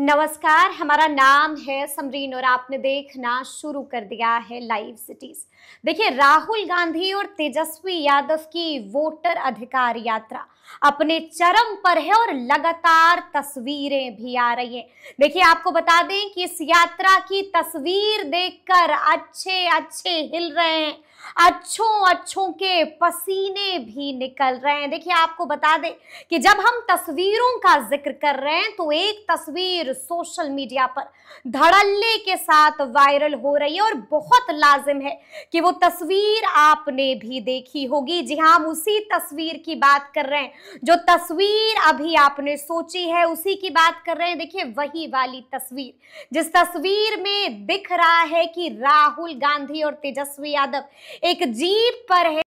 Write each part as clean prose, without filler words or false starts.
नमस्कार, हमारा नाम है समरीन और आपने देखना शुरू कर दिया है लाइव सिटीज। देखिए, राहुल गांधी और तेजस्वी यादव की वोटर अधिकार यात्रा अपने चरम पर है और लगातार तस्वीरें भी आ रही हैं। देखिए, आपको बता दें कि इस यात्रा की तस्वीर देखकर अच्छे अच्छे हिल रहे हैं, अच्छों के पसीने भी निकल रहे हैं। देखिए, आपको बता दें कि जब हम तस्वीरों का जिक्र कर रहे हैं तो एक तस्वीर सोशल मीडिया पर धड़ल्ले के साथ वायरल हो रही है और बहुत लाजिम है कि वो तस्वीर आपने भी देखी होगी। जी हाँ, हम उसी तस्वीर की बात कर रहे हैं, जो तस्वीर अभी आपने सोची है उसी की बात कर रहे हैं। देखिए, वही वाली तस्वीर जिस तस्वीर में दिख रहा है कि राहुल गांधी और तेजस्वी यादव एक जीप पर है,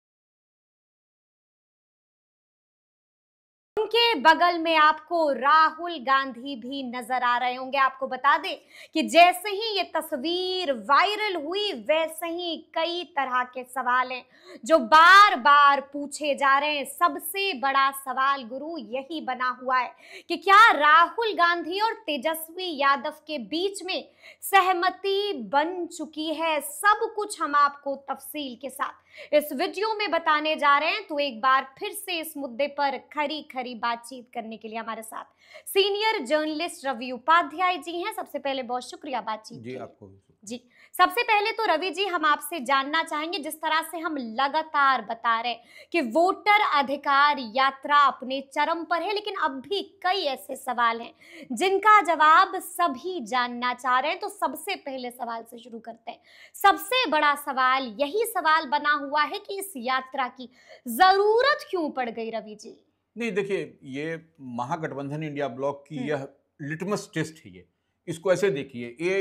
उनके बगल में आपको राहुल गांधी भी नजर आ रहे होंगे। आपको बता दें कि जैसे ही ये तस्वीर वायरल हुई वैसे ही कई तरह के सवाल हैं जो बार बार पूछे जा रहे हैं। सबसे बड़ा सवाल गुरु यही बना हुआ है कि क्या राहुल गांधी और तेजस्वी यादव के बीच में सहमति बन चुकी है। सब कुछ हम आपको तफसील के साथ इस वीडियो में बताने जा रहे हैं। तो एक बार फिर से इस मुद्दे पर खरी खरी बातचीत करने के लिए हमारे साथ सीनियर जर्नलिस्ट रवि उपाध्याय जी हैं। सबसे पहले बहुत शुक्रिया बातचीत जी, के लिए। आपको भी। जी, सबसे पहले तो रवि जी, हम आपसे जानना चाहेंगे, जिस तरह से हम लगातार बता रहे हैं कि वोटर अधिकार यात्रा अपने चरम पर है, लेकिन अब भी कई ऐसे सवाल हैं जिनका जवाब सभी जानना चाह रहे हैं। तो सबसे पहले सवाल से शुरू करते हैं। सबसे बड़ा सवाल यही सवाल बना हुआ है कि इस यात्रा की जरूरत क्यों पड़ गई रवि जी? नहीं, देखिए, ये महागठबंधन इंडिया ब्लॉक की यह लिटमस टेस्ट है। ये इसको ऐसे देखिए, ये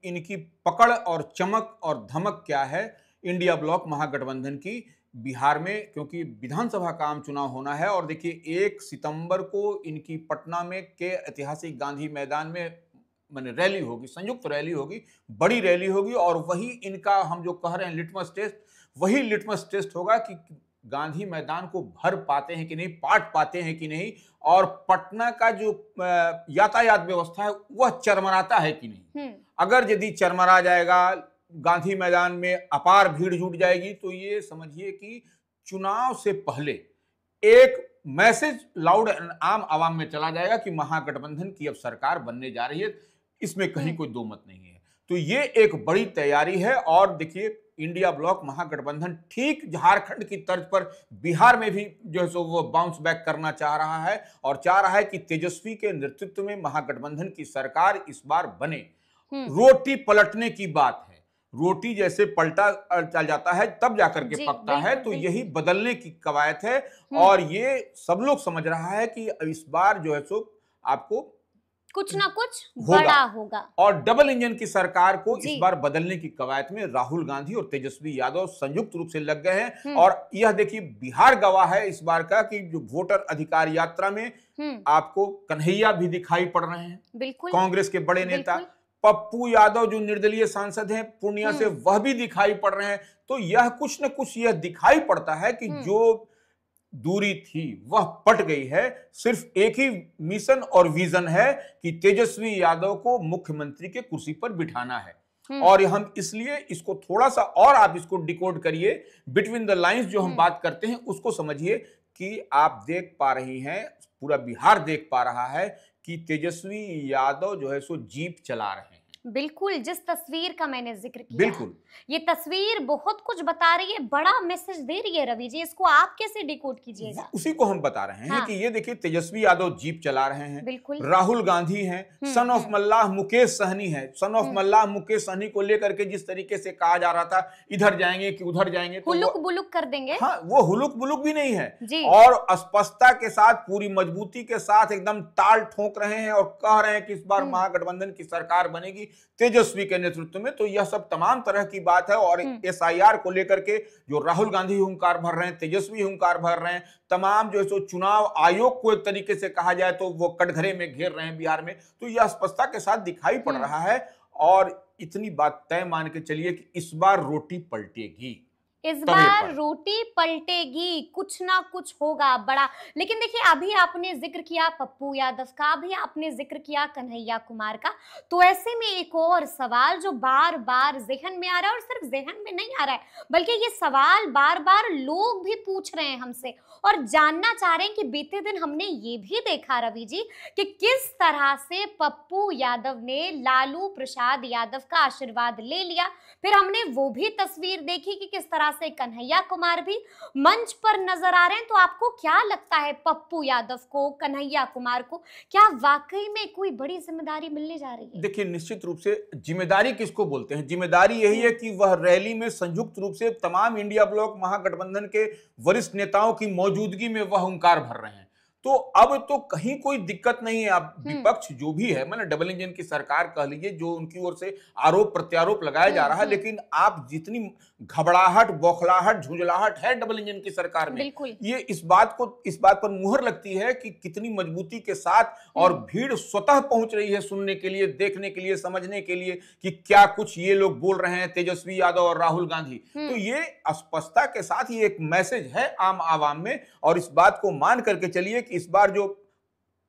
इनकी पकड़ और चमक और धमक क्या है इंडिया ब्लॉक महागठबंधन की बिहार में, क्योंकि विधानसभा का आम चुनाव होना है। और देखिए, 1 सितंबर को इनकी पटना में के ऐतिहासिक गांधी मैदान में माने रैली होगी, संयुक्त रैली होगी, बड़ी रैली होगी। और वही इनका, हम जो कह रहे हैं लिटमस टेस्ट, वही लिटमस टेस्ट होगा कि गांधी मैदान को भर पाते हैं कि नहीं, पाट पाते हैं कि नहीं, और पटना का जो यातायात व्यवस्था है वह चरमराता है कि नहीं। अगर यदि चरमरा जाएगा, गांधी मैदान में अपार भीड़ जुट जाएगी, तो ये समझिए कि चुनाव से पहले एक मैसेज लाउड आम आवाम में चला जाएगा कि महागठबंधन की अब सरकार बनने जा रही है। इसमें कहीं कोई दो मत नहीं है। तो ये एक बड़ी तैयारी है। और देखिए, इंडिया ब्लॉक महागठबंधन ठीक झारखंड की तर्ज पर बिहार में भी जो है सो वो बाउंस बैक करना चाह रहा है और चाह रहा है कि तेजस्वी के नेतृत्व में महागठबंधन की सरकार इस बार बने। रोटी पलटने की बात है। रोटी जैसे पलटा चल जाता है तब जाकर के पकता है, तो यही बदलने की कवायद है। और ये सब लोग समझ रहा है कि इस बार जो है सो आपको कुछ ना कुछ बड़ा होगा। और डबल इंजन की सरकार को इस बार बदलने की कवायद में राहुल गांधी और तेजस्वी यादव संयुक्त रूप से लग गए हैं। और यह देखिए, बिहार गवाह है इस बार का कि जो वोटर अधिकार यात्रा में आपको कन्हैया भी दिखाई पड़ रहे हैं, बिल्कुल कांग्रेस के बड़े नेता पप्पू यादव जो निर्दलीय सांसद हैं पूर्णिया से, वह भी दिखाई पड़ रहे हैं। तो यह कुछ न कुछ यह दिखाई पड़ता है कि जो दूरी थी वह पट गई है। सिर्फ एक ही मिशन और विजन है कि तेजस्वी यादव को मुख्यमंत्री के कुर्सी पर बिठाना है। और हम इसलिए इसको थोड़ा सा और आप इसको डिकोड करिए, बिटवीन द लाइंस जो हम बात करते हैं उसको समझिए कि आप देख पा रही हैं, पूरा बिहार देख पा रहा है कि तेजस्वी यादव जो है सो जीप चला रहे हैं। बिल्कुल, जिस तस्वीर का मैंने जिक्र किया, बिल्कुल ये तस्वीर बहुत कुछ बता रही है, बड़ा मैसेज दे रही है। रवि जी, इसको आप कैसे डिकोड कीजिएगा? उसी को हम बता रहे हैं कि ये देखिए, तेजस्वी यादव जीप चला रहे हैं, बिल्कुल राहुल गांधी हैं, सन ऑफ मल्लाह मुकेश सहनी है। सन ऑफ मल्लाह मुकेश सहनी को लेकर के जिस तरीके से कहा जा रहा था इधर जाएंगे कि उधर जाएंगे, तो हुलुक बुलुक कर देंगे। हाँ, वो हुलुक बुलुक भी नहीं है और स्पष्टता के साथ, पूरी मजबूती के साथ एकदम ताल ठोक रहे हैं और कह रहे हैं कि इस बार महागठबंधन की सरकार बनेगी तेजस्वी के नेतृत्व में। तो यह सब तमाम तरह की बात है। और एसआईआर को लेकर के जो राहुल गांधी हुंकार भर रहे हैं, तेजस्वी हुंकार भर रहे हैं, तमाम जो है सो चुनाव आयोग को एक तरीके से कहा जाए तो वो कटघरे में घेर रहे हैं बिहार में। तो यह स्पष्टता के साथ दिखाई पड़ रहा है। और इतनी बात तय मान के चलिए कि इस बार रोटी पलटेगी। इस तब ये बार पड़ा। रोटी पलटेगी, कुछ ना कुछ होगा बड़ा। लेकिन देखिए, अभी आपने जिक्र किया पप्पू यादव का, अभी आपने जिक्र किया कन्हैया कुमार का, तो ऐसे में एक और सवाल जो बार बार जहन में आ रहा है, और सिर्फ जहन में नहीं आ रहा है, बल्कि ये सवाल बार बार लोग भी पूछ रहे हैं हमसे और जानना चाह रहे हैं कि बीते दिन हमने ये भी देखा रवि जी कि किस तरह से पप्पू यादव ने लालू प्रसाद यादव का आशीर्वाद ले लिया। फिर हमने वो भी तस्वीर देखी कि किस तरह से कन्हैया कुमार भी मंच पर नजर आ रहे हैं। तो आपको क्या लगता है, पप्पू यादव को, कन्हैया कुमार को क्या वाकई में कोई बड़ी जिम्मेदारी मिलने जा रही है? देखिए, निश्चित रूप से जिम्मेदारी किसको बोलते हैं? जिम्मेदारी यही है कि वह रैली में संयुक्त रूप से तमाम इंडिया ब्लॉक महागठबंधन के वरिष्ठ नेताओं की मौजूदगी में वह हुंकार भर रहे हैं। तो अब तो कहीं कोई दिक्कत नहीं है। अब विपक्ष जो भी है, मैंने डबल इंजन की सरकार कह लीजिए, जो उनकी ओर से आरोप प्रत्यारोप लगाया जा रहा है, लेकिन आप जितनी घबराहट, बौखलाहट, झुंझलाहट है डबल इंजन की सरकार में, बिल्कुल। ये इस बात पर मुहर लगती है कि कितनी मजबूती के साथ और भीड़ स्वतः पहुंच रही है सुनने के लिए, देखने के लिए, समझने के लिए कि क्या कुछ ये लोग बोल रहे हैं, तेजस्वी यादव और राहुल गांधी। तो ये स्पष्टता के साथ ये एक मैसेज है आम आवाम में, और इस बात को मान करके चलिए कि इस बार जो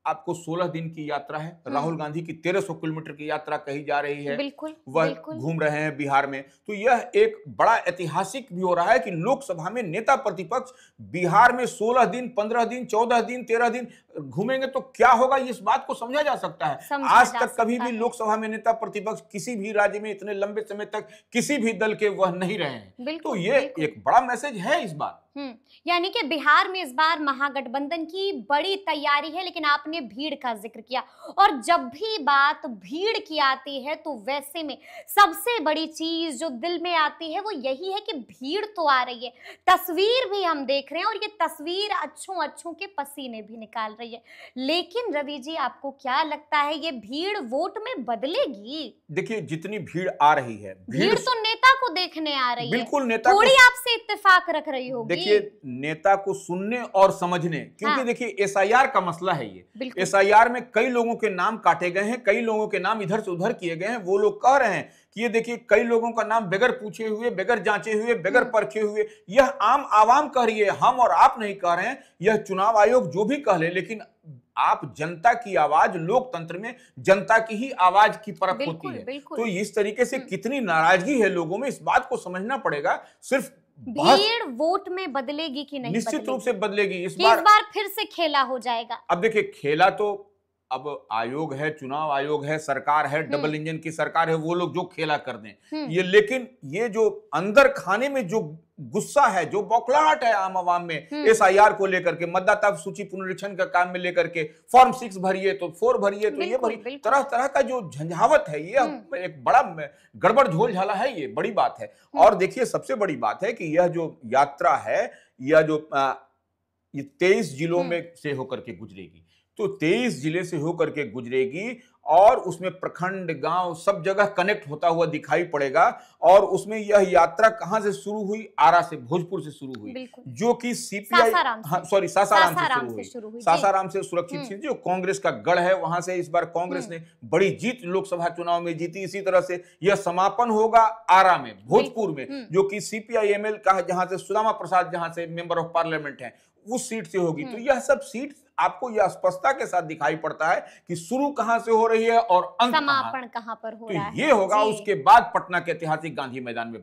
आपको 16 दिन की यात्रा है, राहुल गांधी की 1300 किलोमीटर की यात्रा कही जा रही है, बिल्कुल, वह बिल्कुल। घूम रहे हैं बिहार में। तो यह एक बड़ा ऐतिहासिक भी हो रहा है कि लोकसभा में नेता प्रतिपक्ष बिहार में 16 दिन, 15 दिन, 14 दिन, 13 दिन घूमेंगे तो क्या होगा, इस बात को समझा जा सकता है। आज तक कभी भी लोकसभा में नेता प्रतिपक्ष किसी भी राज्य में इतने लंबे समय तक किसी भी दल के वह नहीं रहे हैं। तो ये एक बड़ा मैसेज है इस बार। यानी कि बिहार में इस बार महागठबंधन की बड़ी तैयारी है। लेकिन आपने भीड़ का जिक्र किया, और जब भी बात भीड़ की आती है तो वैसे में सबसे बड़ी चीज जो दिल में आती है वो यही है कि भीड़ तो आ रही है, तस्वीर भी हम देख रहे हैं, और ये तस्वीर अच्छों के पसीने भी निकाल रही है। लेकिन रवि जी, आपको क्या लगता है, ये भीड़ वोट में बदलेगी? देखिए, जितनी भीड़ आ रही है, भीड़ तो नेता को देखने आ रही है, बिल्कुल नेता थोड़ी आपसे इत्तेफाक रख रही होगी। देखिए, नेता को सुनने और समझने, क्योंकि देखिए एसआईआर का मसला है ये। एसआईआर में कई लोगों के नाम काटे गए हैं, कई लोगों के नाम इधर से उधर किए गए हैं। वो लोग कह रहे हैं कि ये देखिए, कई लोगों का नाम बगैर पूछे हुए, बगैर जांचे हुए, बगैर परखे हुए। यह आम आवाम कह रही है, हम और आप नहीं कह रहे हैं। यह चुनाव आयोग जो भी कह ले, लेकिन आप जनता की आवाज, लोकतंत्र में जनता की ही आवाज की परख होती है। तो इस तरीके से कितनी नाराजगी है लोगों में, इस बात को समझना पड़ेगा। सिर्फ भीड़ वोट में बदलेगी कि नहीं? निश्चित रूप से बदलेगी। इस बार फिर से खेला हो जाएगा। अब देखिए, खेला तो अब आयोग है, चुनाव आयोग है, सरकार है, डबल इंजन की सरकार है, वो लोग जो खेला कर दें ये। लेकिन ये जो अंदर खाने में जो गुस्सा है, जो बौखलाहट है आम आवाम में एसआईआर को लेकर के, मतदाता सूची पुनरीक्षण का काम में लेकर के, फॉर्म 6 भरिए तो 4 भरिए तो ये भरिए, तरह तरह का जो झंझावत है, ये एक बड़ा गड़बड़ झोल झाला है। ये बड़ी बात है। और देखिए, सबसे बड़ी बात है कि यह जो यात्रा है, यह जो ये 23 जिलों में से होकर के गुजरेगी। तो 23 जिले से होकर के गुजरेगी, और उसमें प्रखंड, गांव, सब जगह कनेक्ट होता हुआ दिखाई पड़ेगा। और उसमें यह यात्रा कहां से शुरू हुई? आरा से, भोजपुर से शुरू हुई, जो कि सीपीआई, सासाराम से शुरू हुई। सासाराम से सुरक्षित सीट, जो कांग्रेस का गढ़ है, वहां से इस बार कांग्रेस ने बड़ी जीत लोकसभा चुनाव में जीती। इसी तरह से यह समापन होगा आरा में, भोजपुर में, जो कि सीपीआई-एमएल का है, जहां से सुदामा प्रसाद, जहां से मेंबर ऑफ पार्लियामेंट हैं, उस सीट से होगी। तो यह सब सीट आपको यह स्पष्टता के साथ दिखाई पड़ता है कि शुरू कहां से हो रही है और अंत समापन कहां पर हो रहा है। ये होगा उसके बाद पटना के ऐतिहासिक गांधी मैदान में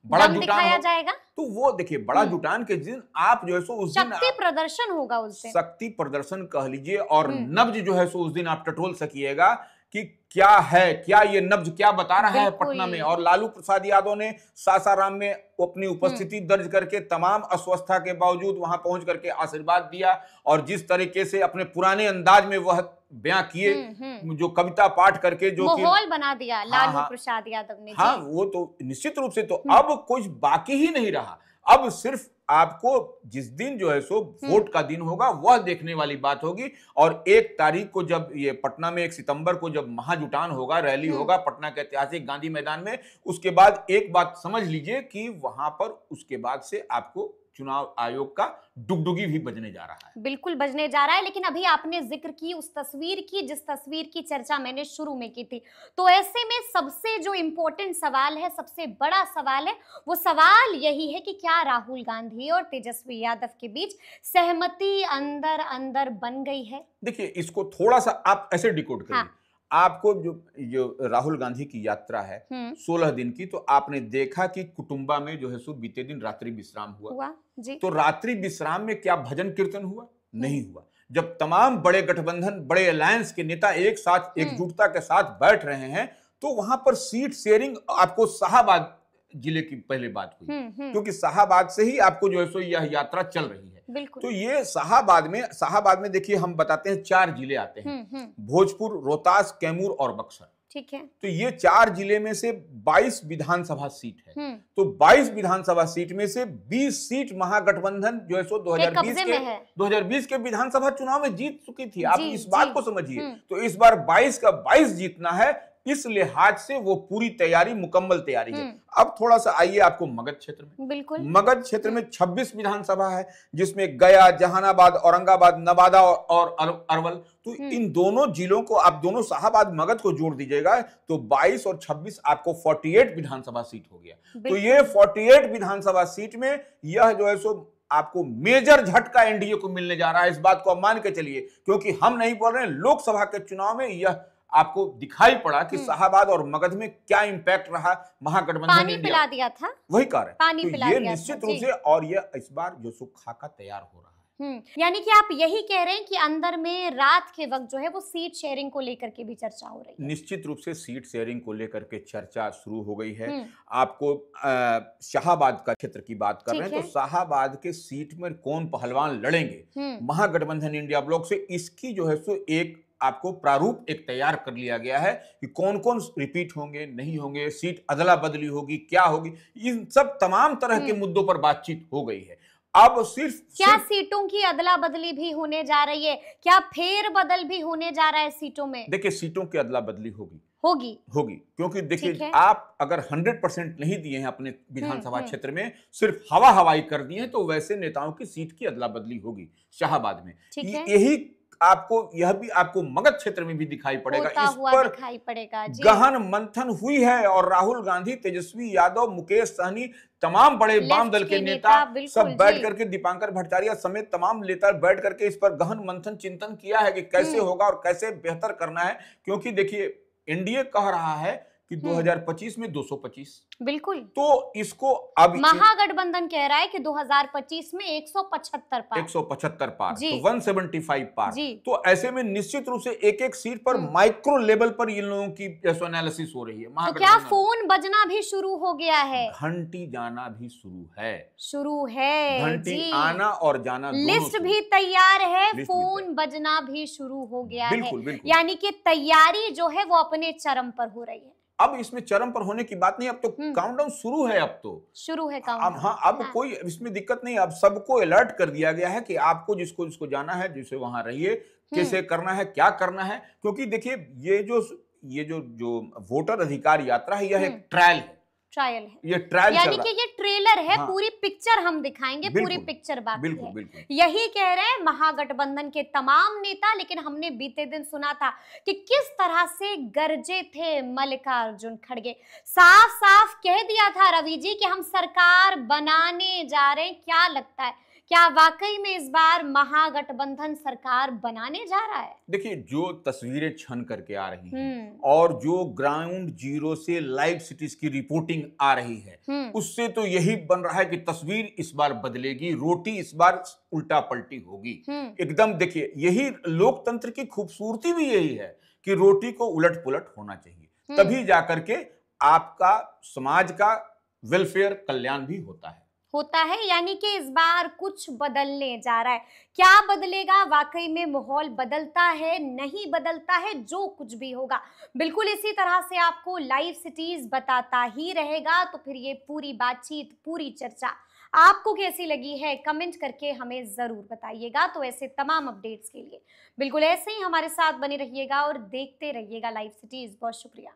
बड़ा जुटान जाएगा। तो वो देखिए, बड़ा जुटान के दिन आप जो है सो उस दिन शक्ति प्रदर्शन होगा, उस दिन शक्ति प्रदर्शन कह लीजिए, और नब्ज जो है सो उस दिन आप टटोल सकिएगा कि क्या है, क्या ये नब्ज क्या बता रहा है पटना में। और लालू प्रसाद यादव ने सासाराम में अपनी उपस्थिति दर्ज करके तमाम अस्वस्थता के बावजूद वहां पहुंच करके आशीर्वाद दिया, और जिस तरीके से अपने पुराने अंदाज में वह बयां किए, जो कविता पाठ करके जो माहौल बना दिया लालू प्रसाद यादव ने। हाँ, वो तो निश्चित रूप से। तो अब कुछ बाकी ही नहीं रहा। अब सिर्फ आपको जिस दिन जो है सो वोट का दिन होगा, वह देखने वाली बात होगी। और 1 तारीख को जब ये पटना में, 1 सितंबर को जब महाजुटान होगा, रैली होगा पटना के ऐतिहासिक गांधी मैदान में, उसके बाद एक बात समझ लीजिए कि वहां पर उसके बाद से आपको चुनाव आयोग का डुगडुगी भी बजने जा रहा है। बिल्कुल बजने जा रहा है, लेकिन अभी आपने जिक्र की उस तस्वीर की जिस तस्वीर की चर्चा मैंने शुरू में की थी, तो ऐसे में सबसे जो इम्पोर्टेंट सवाल है, सबसे बड़ा सवाल है, वो सवाल यही है कि क्या राहुल गांधी और तेजस्वी यादव के बीच सहमति अंदर अंदर बन गई है? देखिए, इसको थोड़ा सा आप ऐसे डिकोड करिए। हाँ। आपको जो राहुल गांधी की यात्रा है 16 दिन की, तो आपने देखा कि कुटुंबा में जो है सो बीते दिन रात्रि विश्राम हुआ जी। तो रात्रि विश्राम में क्या भजन कीर्तन हुआ? नहीं हुआ। जब तमाम बड़े गठबंधन, बड़े अलायंस के नेता एक साथ एकजुटता के साथ बैठ रहे हैं, तो वहां पर सीट शेयरिंग आपको शाहाबाद जिले की पहले बात हुई, क्योंकि शाहाबाद से ही आपको जो है सो यह यात्रा चल रही है। तो ये शाहाबाद में देखिए, हम बताते हैं 4 जिले आते हैं, भोजपुर, रोहतास, कैमूर और बक्सर। ठीक है। तो ये 4 जिले में से 22 विधानसभा सीट है। तो 22 विधानसभा सीट में से 20 सीट महागठबंधन जो है सो 2020 के विधानसभा चुनाव में जीत चुकी थी। आप इस बात को समझिए। तो इस बार 22 का 22 जीतना है, इस लिहाज से वो पूरी तैयारी, मुकम्मल तैयारी है। अब थोड़ा सा आइए आपको मगध क्षेत्र में। बिल्कुल। मगध क्षेत्र में 26 विधानसभा है, जिसमें गया, जहानाबाद, औरंगाबाद, नवादा और अरवल। तो इन दोनों जिलों को आप दोनों शाहाबाद मगध को जोड़ दीजिएगा तो 22 और 26 आपको 48 विधानसभा सीट हो गया। तो ये 48 विधानसभा सीट में यह जो है सो आपको मेजर झटका एनडीए को मिलने जा रहा है। इस बात को आप मान के चलिए, क्योंकि हम नहीं बोल रहे हैं, लोकसभा के चुनाव में यह आपको दिखाई पड़ा कि शाहाबाद और मगध में क्या इंपैक्ट रहा महागठबंधन ने पानी पिला दिया था, वही कारण पानी पिला ये दिया निश्चित रूप से, और ये इस बार जो सो खाका तैयार हो रहा है। यानी कि आप यही कह रहे हैं कि अंदर में रात के वक्त जो है वो सीट शेयरिंग को लेकर के भी चर्चा हो रही है। निश्चित रूप से सीट शेयरिंग को लेकर के चर्चा शुरू हो गई है। आपको शाहाबाद का क्षेत्र की बात कर रहे हैं, तो शाहाबाद के सीट में कौन पहलवान लड़ेंगे महागठबंधन इंडिया ब्लॉक से, इसकी जो है सो एक आपको प्रारूप एक तैयार कर लिया गया है कि कौन कौन रिपीट होंगे, नहीं होंगे, सीट अदला बदली होगी, क्या होगी, इन सब तमाम तरह के मुद्दों पर बातचीत हो गई है। अब क्या सीटों की अदला बदली भी होने जा रही है? क्या फेर बदल भी होने जा रहा है सीटों में? देखिए, सीटों की अदला बदली होगी, क्योंकि देखिए, आप अगर 100% नहीं दिए हैं अपने विधानसभा क्षेत्र में, सिर्फ हवा हवाई कर दिए हैं, तो वैसे नेताओं की सीट की अदला बदली होगी शाहाबाद में। यही आपको, यह भी आपको मगध क्षेत्र में भी दिखाई पड़ेगा। इस पर दिखाई पड़ेगा जी। गहन मंथन हुई है और राहुल गांधी, तेजस्वी यादव, मुकेश सहनी, तमाम बड़े वाम दल के नेता सब बैठ करके, दीपांकर भट्टाचार्य समेत तमाम नेता बैठ करके इस पर गहन मंथन चिंतन किया है कि कैसे होगा और कैसे बेहतर करना है। क्योंकि देखिए, एनडीए कह रहा है कि 2025 में 225, बिल्कुल, तो इसको अब महागठबंधन कह रहा है कि 2025 में 175 पार, 175 पार, तो 175 पार। तो ऐसे में निश्चित रूप से एक एक सीट पर माइक्रो लेवल पर इन लोगों की एनालिसिस हो रही है। तो क्या फोन बजना भी शुरू हो गया है? घंटी जाना भी शुरू है, घंटी आना और जाना, लिस्ट भी तैयार है, फोन बजना भी शुरू हो गया है। यानी कि तैयारी जो है वो अपने चरम पर हो रही है। अब इसमें चरम पर होने की बात नहीं, अब तो काउंटडाउन शुरू है। अब तो शुरू है काउंटडाउन। हाँ, अब कोई इसमें दिक्कत नहीं। अब सबको अलर्ट कर दिया गया है कि आपको जिसको जाना है, जिसे वहां रहिए, कैसे करना है, क्या करना है। क्योंकि देखिए, ये जो वोटर अधिकार यात्रा है, यह एक ट्रायल है, ये ट्रायल, यानी कि ये ट्रेलर है। पूरी पिक्चर हम दिखाएंगे, पूरी पिक्चर बाकी है। यही कह रहे हैं महागठबंधन के तमाम नेता। लेकिन हमने बीते दिन सुना था कि किस तरह से गरजे थे मल्लिकार्जुन खड़गे। साफ साफ कह दिया था रवि जी कि हम सरकार बनाने जा रहे हैं। क्या लगता है, क्या वाकई में इस बार महागठबंधन सरकार बनाने जा रहा है? देखिए, जो तस्वीरें छन करके आ रही हैं और जो ग्राउंड जीरो से लाइव सिटीज की रिपोर्टिंग आ रही है, उससे तो यही बन रहा है कि तस्वीर इस बार बदलेगी, रोटी इस बार उल्टा पलटी होगी एकदम। देखिए, यही लोकतंत्र की खूबसूरती भी यही है कि रोटी को उलट पुलट होना चाहिए, तभी जाकर के आपका समाज का वेलफेयर, कल्याण भी होता है। यानी कि इस बार कुछ बदलने जा रहा है। क्या बदलेगा? वाकई में माहौल बदलता है, नहीं बदलता है, जो कुछ भी होगा बिल्कुल इसी तरह से आपको लाइव सिटीज बताता ही रहेगा। तो फिर ये पूरी बातचीत, पूरी चर्चा आपको कैसी लगी है, कमेंट करके हमें जरूर बताइएगा। तो ऐसे तमाम अपडेट्स के लिए बिल्कुल ऐसे ही हमारे साथ बने रहिएगा और देखते रहिएगा लाइव सिटीज। बहुत शुक्रिया।